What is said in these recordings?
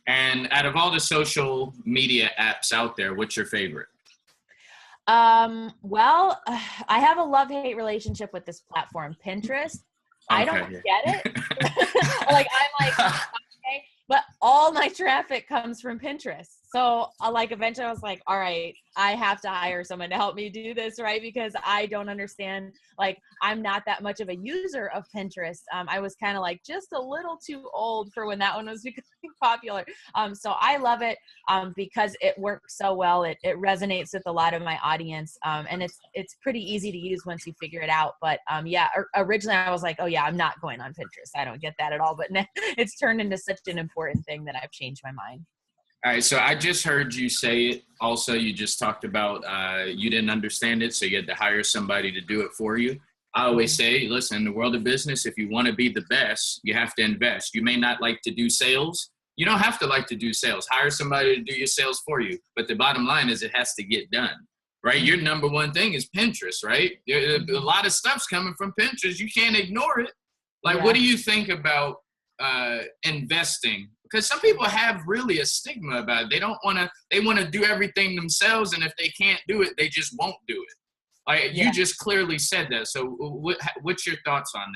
And out of all the social media apps out there, what's your favorite? Well, I have a love-hate relationship with this platform, Pinterest. I don't get it. Like, I'm like, okay, but all my traffic comes from Pinterest. So like eventually I was like, all right, I have to hire someone to help me do this, right? Because I don't understand, like, I'm not that much of a user of Pinterest. I was kind of like just a little too old for when that one was becoming popular. So I love it because it works so well. It resonates with a lot of my audience. And it's pretty easy to use once you figure it out. But yeah, originally I was like, oh yeah, I'm not going on Pinterest. I don't get that at all. But now it's turned into such an important thing that I've changed my mind. All right, so I just heard you say it. Also, you just talked about you didn't understand it, so you had to hire somebody to do it for you. I always say, listen, in the world of business, if you want to be the best, you have to invest. You may not like to do sales. You don't have to like to do sales. Hire somebody to do your sales for you. But the bottom line is it has to get done, right? Your number one thing is Pinterest, right? A lot of stuff's coming from Pinterest. You can't ignore it. Like, what do you think about investing? Because some people have really a stigma about it. They want to do everything themselves, and if they can't do it, they just won't do it. Like, you just clearly said that. So what's your thoughts on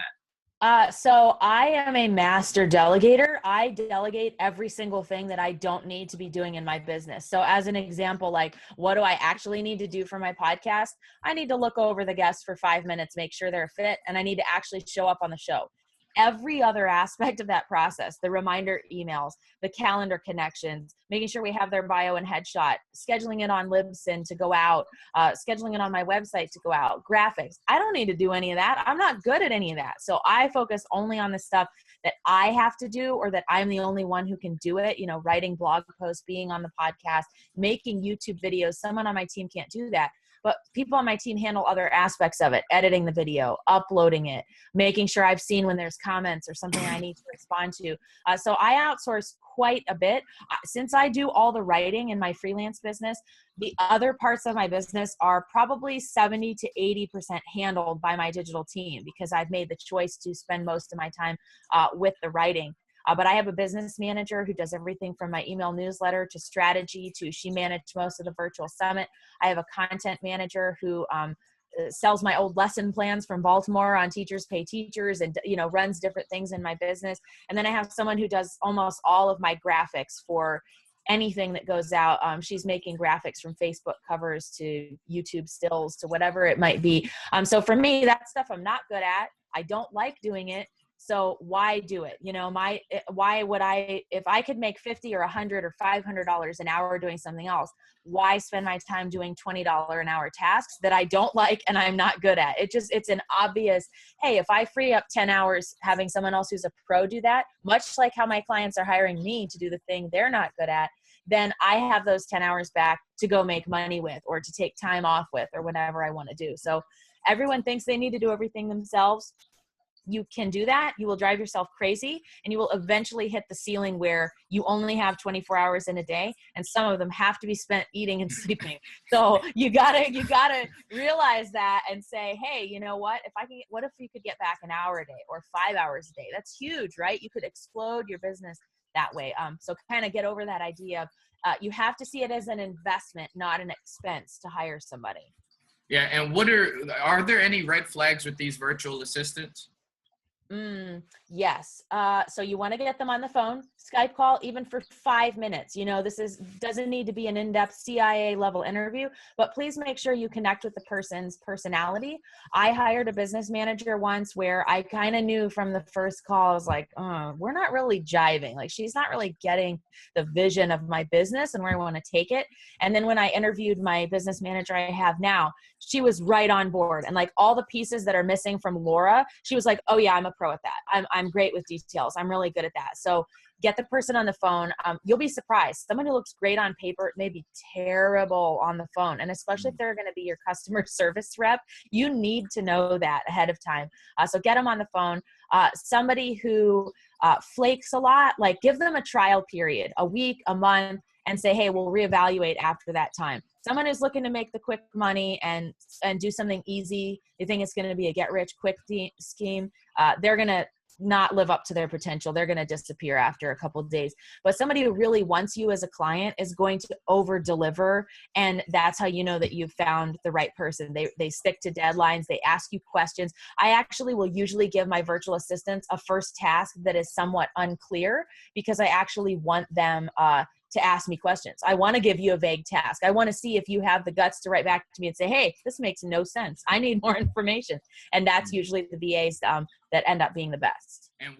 that? So I am a master delegator. I delegate every single thing that I don't need to be doing in my business. So as an example, like, what do I actually need to do for my podcast? I need to look over the guests for 5 minutes, make sure they're fit, and I need to actually show up on the show. Every other aspect of that process, the reminder emails, the calendar connections, making sure we have their bio and headshot, scheduling it on Libsyn to go out, scheduling it on my website to go out, graphics. I don't need to do any of that. I'm not good at any of that. So I focus only on the stuff that I have to do, or that I'm the only one who can do it. You know, writing blog posts, being on the podcast, making YouTube videos. Someone on my team can't do that. But people on my team handle other aspects of it, editing the video, uploading it, making sure I've seen when there's comments or something I need to respond to. So I outsource quite a bit. Since I do all the writing in my freelance business, the other parts of my business are probably 70 to 80% handled by my digital team, because I've made the choice to spend most of my time with the writing. But I have a business manager who does everything from my email newsletter to strategy to she managed most of the virtual summit. I have a content manager who sells my old lesson plans from Baltimore on Teachers Pay Teachers, and, you know, runs different things in my business. And then I have someone who does almost all of my graphics for anything that goes out. She's making graphics from Facebook covers to YouTube stills to whatever it might be. So for me, that stuff I'm not good at. I don't like doing it. So why do it? You know, why would I, if I could make $50 or $100 or $500 an hour doing something else, why spend my time doing $20 an hour tasks that I don't like and I'm not good at? It's an obvious, hey, if I free up 10 hours having someone else who's a pro do that, much like how my clients are hiring me to do the thing they're not good at, then I have those 10 hours back to go make money with, or to take time off with, or whatever I want to do. So everyone thinks they need to do everything themselves. You can do that. You will drive yourself crazy, and you will eventually hit the ceiling where you only have 24 hours in a day, and some of them have to be spent eating and sleeping. So you gotta realize that and say, hey, you know what? What if you could get back an hour a day or 5 hours a day? That's huge, right? You could explode your business that way. So kind of get over that idea of you have to see it as an investment, not an expense, to hire somebody. Yeah, and are there any red flags with these virtual assistants? Yes. So you want to get them on the phone, Skype call, even for 5 minutes. You know, doesn't need to be an in-depth CIA level interview, but please make sure you connect with the person's personality. I hired a business manager once where I kind of knew from the first call, I was like, we're not really jiving. Like, she's not really getting the vision of my business and where I want to take it. And then when I interviewed my business manager I have now, she was right on board. And like all the pieces that are missing from Laura, she was like, oh yeah, I'm a pro at that. I'm great with details. I'm really good at that. So get the person on the phone. You'll be surprised. Someone who looks great on paper may be terrible on the phone. And especially if they're going to be your customer service rep, you need to know that ahead of time. So get them on the phone. Somebody who flakes a lot, like give them a trial period, a week, a month, and say, hey, we'll reevaluate after that time. Someone who's looking to make the quick money and do something easy, they think it's going to be a get rich quick scheme, they're going to not live up to their potential. They're going to disappear after a couple of days. But somebody who really wants you as a client is going to over deliver. And that's how you know that you've found the right person. They stick to deadlines. They ask you questions. I actually will usually give my virtual assistants a first task that is somewhat unclear, because I actually want them to ask me questions. I want to give you a vague task. I want to see if you have the guts to write back to me and say, hey, this makes no sense. I need more information. And that's usually the VAs that end up being the best. And